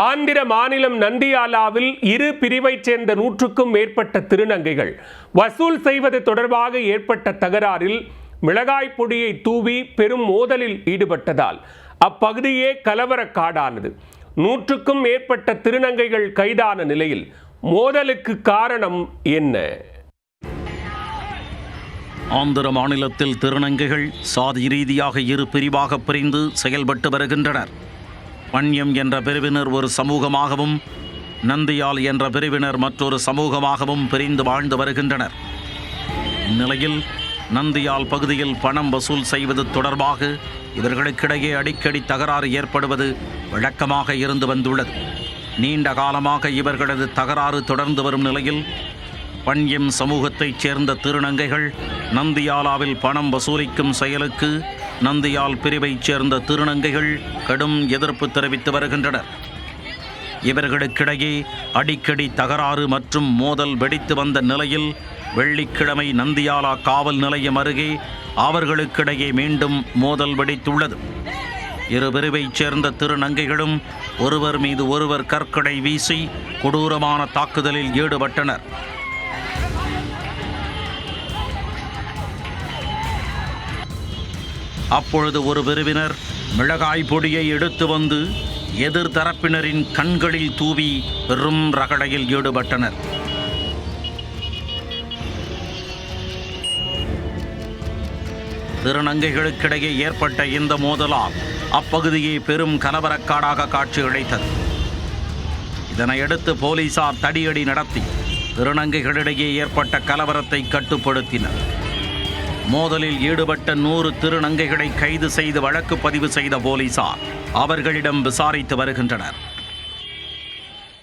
ஆந்திர மாநிலம் நந்தியாலாவில் இரு பிரிவைச் சேர்ந்த 100க்கும் மேற்பட்ட திருநங்கைகள் வசூல் செய்வது தொடர்பாக ஏற்பட்ட தகராறில் மிளகாய் பொடியை தூவி பெரும் மோதலில் ஈடுபட்டதால் அப்பகுதியே கலவரக்காடானது. 100க்கும் மேற்பட்ட திருநங்கைகள் கைதான நிலையில் மோதலுக்கு காரணம் என்ன? ஆந்திர மாநிலத்தில் திருநங்கைகள் சாதி ரீதியாக இரு பிரிவாக பிரிந்து செயல்பட்டு வருகின்றனர். பண்யம் என்ற பிரிவினர் ஒரு சமூகமாகவும், நந்தியால் என்ற பிரிவினர் மற்றொரு சமூகமாகவும் பிரிந்து வாழ்ந்து வருகின்றனர். இந்நிலையில் நந்தியால் பகுதியில் பணம் வசூல் செய்வது தொடர்பாக இவர்களுக்கிடையே அடிக்கடி தகராறு ஏற்படுவது வழக்கமாக இருந்து வந்துள்ளது. நீண்ட காலமாக இவர்களது தகராறு தொடர்ந்து வரும் நிலையில் பண்யம் சமூகத்தைச் சேர்ந்த திருநங்கைகள் நந்தியாலாவில் பணம் வசூலிக்கும் செயலுக்கு நந்தியால் பிரிவைச் சேர்ந்த திருநங்கைகள் கடும் எதிர்ப்பு தெரிவித்து வருகின்றனர். இவர்களுக்கிடையே அடிக்கடி தகராறு மற்றும் மோதல் வெடித்து வந்த நிலையில் வெள்ளிக்கிழமை நந்தியாலா காவல் நிலையம் அருகே அவர்களுக்கிடையே மீண்டும் மோதல் வெடித்துள்ளது. இரு பிரிவைச் சேர்ந்த திருநங்கைகளும் ஒருவர் மீது ஒருவர் கற்களை வீசி கொடூரமான தாக்குதலில் ஈடுபட்டனர். அப்பொழுது ஒரு பிரிவினர் மிளகாய் பொடியை எடுத்து வந்து எதிர்தரப்பினரின் கண்களில் தூவி பெரும் ரகளையில் ஈடுபட்டனர். திருநங்கைகளுக்கிடையே ஏற்பட்ட இந்த மோதலால் அப்பகுதியை பெரும் கலவரக்காடாக காட்சியளித்தது. இதனையடுத்து போலீசார் தடியடி நடத்தி திருநங்கைகளிடையே ஏற்பட்ட கலவரத்தை கட்டுப்படுத்தினர். மோதலில் ஈடுபட்ட 100 திருநங்கைகளை கைது செய்து வழக்கு பதிவு செய்த போலீசார் அவர்களிடம் விசாரித்து வருகின்றனர்.